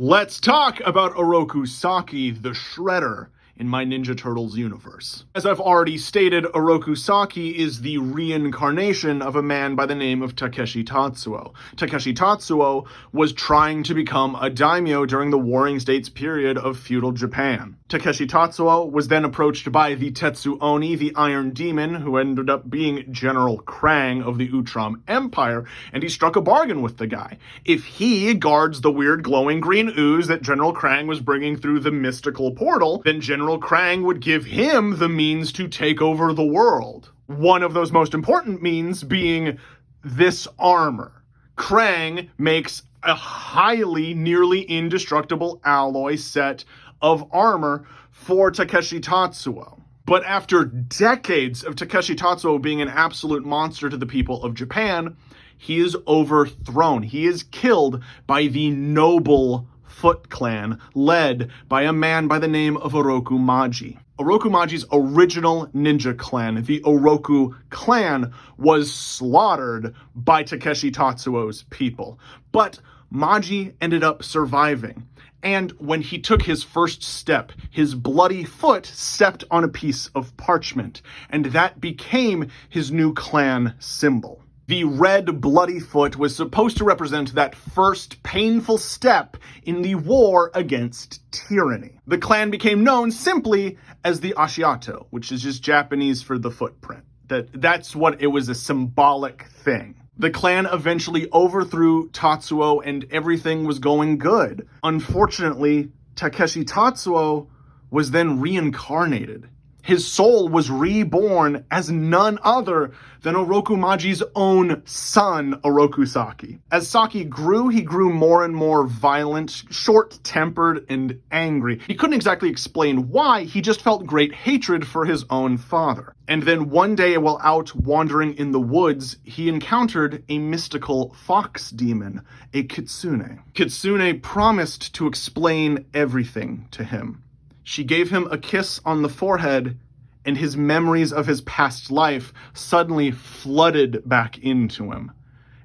Let's talk about Oroku Saki, the Shredder, in my Ninja Turtles universe. As I've already stated, Oroku Saki is the reincarnation of a man by the name of Takeshi Tatsuo. Takeshi Tatsuo was trying to become a daimyo during the Warring States period of feudal Japan. Takeshi Tatsuo was then approached by the Tetsu Oni, the Iron Demon, who ended up being General Krang of the Utram Empire, and he struck a bargain with the guy. If he guards the weird glowing green ooze that General Krang was bringing through the mystical portal, then General Krang would give him the means to take over the world. One of those most important means being this armor. Krang makes a highly, nearly indestructible alloy set of armor for Takeshi Tatsuo. But after decades of Takeshi Tatsuo being an absolute monster to the people of Japan, he is overthrown. He is killed by the noble Foot Clan, led by a man by the name of Oroku Maji. Oroku Maji's original ninja clan, the Oroku clan, was slaughtered by Takeshi Tatsuo's people. But Maji ended up surviving. And when he took his first step, his bloody foot stepped on a piece of parchment, and that became his new clan symbol. The red bloody foot was supposed to represent that first painful step in the war against tyranny. The clan became known simply as the Ashiato, which is just Japanese for the footprint. That's what it was, a symbolic thing. The clan eventually overthrew Tatsuo and everything was going good. Unfortunately, Takeshi Tatsuo was then reincarnated. His soul was reborn as none other than Oroku Maji's own son, Oroku Saki. As Saki grew, he grew more and more violent, short-tempered, and angry. He couldn't exactly explain why, he just felt great hatred for his own father. And then one day, while out wandering in the woods, he encountered a mystical fox demon, a kitsune. Kitsune promised to explain everything to him. She gave him a kiss on the forehead, and his memories of his past life suddenly flooded back into him.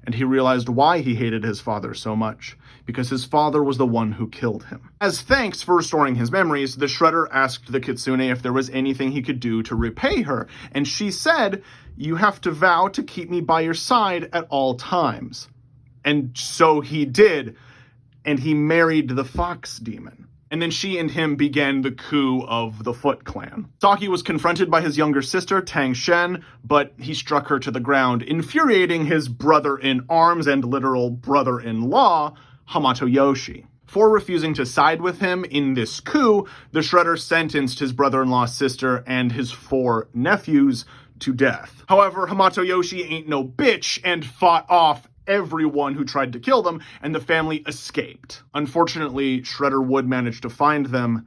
And he realized why he hated his father so much, because his father was the one who killed him. As thanks for restoring his memories, the Shredder asked the Kitsune if there was anything he could do to repay her, and she said, "You have to vow to keep me by your side at all times." And so he did, and he married the fox demon. And then she and him began the coup of the Foot Clan. Saki was confronted by his younger sister, Tang Shen, but he struck her to the ground, infuriating his brother-in-arms and literal brother-in-law, Hamato Yoshi. For refusing to side with him in this coup, the Shredder sentenced his brother-in-law's sister and his 4 nephews to death. However, Hamato Yoshi ain't no bitch and fought off everyone who tried to kill them, and the family escaped. Unfortunately, Shredder would manage to find them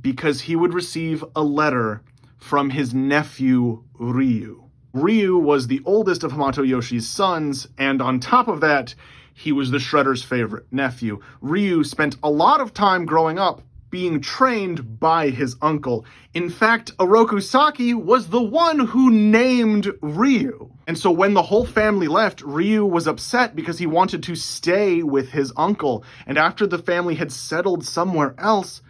because he would receive a letter from his nephew, Ryu. Ryu was the oldest of Hamato Yoshi's sons, and on top of that, he was the Shredder's favorite nephew. Ryu spent a lot of time growing up being trained by his uncle. In fact, Oroku Saki was the one who named Ryu. And so when the whole family left, Ryu was upset because he wanted to stay with his uncle. And after the family had settled somewhere else,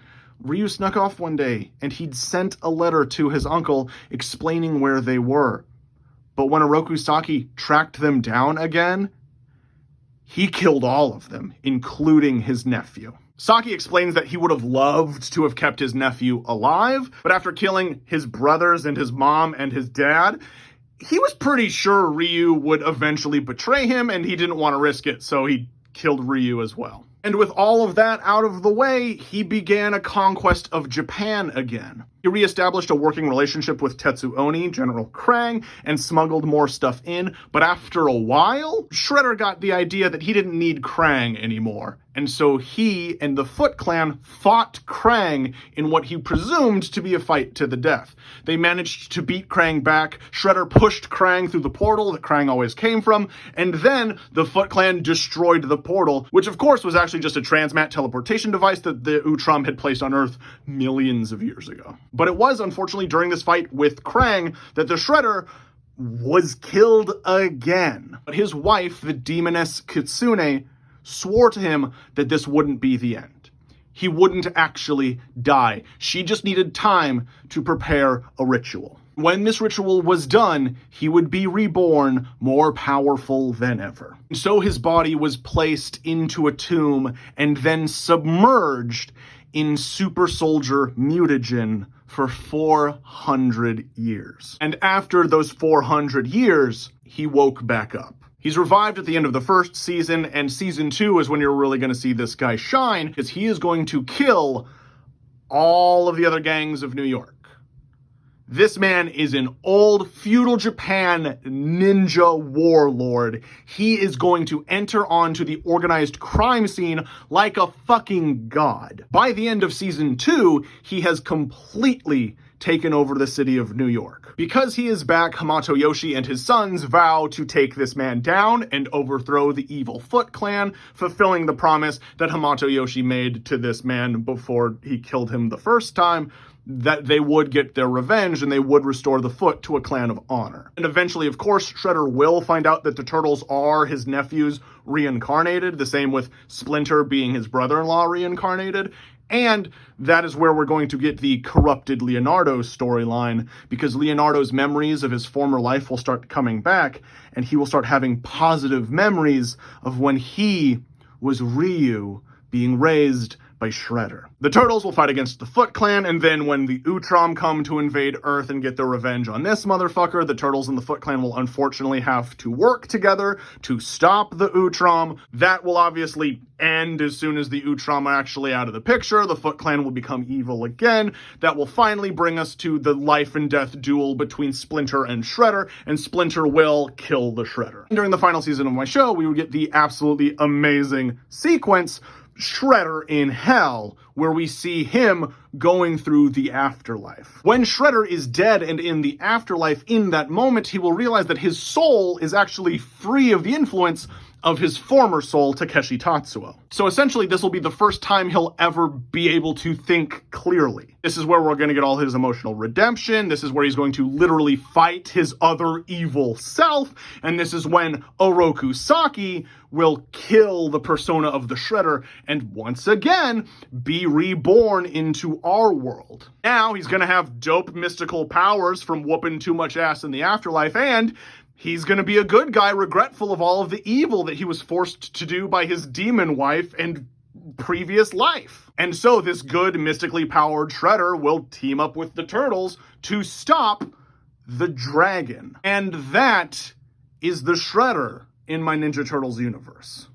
Ryu snuck off one day and he'd sent a letter to his uncle explaining where they were. But when Oroku Saki tracked them down again, he killed all of them, including his nephew. Saki explains that he would have loved to have kept his nephew alive, but after killing his brothers and his mom and his dad, he was pretty sure Ryu would eventually betray him, and he didn't want to risk it, so he killed Ryu as well. And with all of that out of the way, he began a conquest of Japan again. He reestablished a working relationship with Tetsu Oni, General Krang, and smuggled more stuff in, but after a while, Shredder got the idea that he didn't need Krang anymore. And so he and the Foot Clan fought Krang in what he presumed to be a fight to the death. They managed to beat Krang back, Shredder pushed Krang through the portal that Krang always came from, and then the Foot Clan destroyed the portal, which of course was actually just a transmat teleportation device that the Utram had placed on Earth millions of years ago. But it was, unfortunately, during this fight with Krang that the Shredder was killed again. But his wife, the demoness Kitsune, swore to him that this wouldn't be the end. he wouldn't actually die. She just needed time to prepare a ritual. When this ritual was done, he would be reborn more powerful than ever. So his body was placed into a tomb and then submerged in super soldier mutagen for 400 years. And after those 400 years, he woke back up. He's revived at the end of the first season, and season 2 is when you're really going to see this guy shine, because he is going to kill all of the other gangs of New York. This man is an old feudal Japan ninja warlord. He is going to enter onto the organized crime scene like a fucking god. By the end of season 2, he has completely taken over the city of New York. Because he is back, Hamato Yoshi and his sons vow to take this man down and overthrow the evil Foot Clan, fulfilling the promise that Hamato Yoshi made to this man before he killed him the first time, that they would get their revenge and they would restore the Foot to a clan of honor. And eventually, of course, Shredder will find out that the Turtles are his nephews reincarnated, the same with Splinter being his brother-in-law reincarnated. And that is where we're going to get the corrupted Leonardo storyline, because Leonardo's memories of his former life will start coming back, and he will start having positive memories of when he was Ryu being raised by Shredder. The Turtles will fight against the Foot Clan, and then when the Utrom come to invade Earth and get their revenge on this motherfucker, the Turtles and the Foot Clan will unfortunately have to work together to stop the Utrom. That will obviously end as soon as the Utrom are actually out of the picture. The Foot Clan will become evil again. That will finally bring us to the life and death duel between Splinter and Shredder, and Splinter will kill the Shredder. During the final season of my show, we would get the absolutely amazing sequence, Shredder in Hell, where we see him going through the afterlife. When Shredder is dead and in the afterlife, in that moment, he will realize that his soul is actually free of the influence of his former soul, Takeshi Tatsuo. So essentially, this will be the first time he'll ever be able to think clearly. This is where we're going to get all his emotional redemption. This is where he's going to literally fight his other evil self. And this is when Oroku Saki will kill the persona of the Shredder and once again be reborn into our world. Now he's going to have dope mystical powers from whooping too much ass in the afterlife, and he's going to be a good guy, regretful of all of the evil that he was forced to do by his demon wife and previous life. And so this good, mystically powered Shredder will team up with the Turtles to stop the dragon. And that is the Shredder in my Ninja Turtles universe.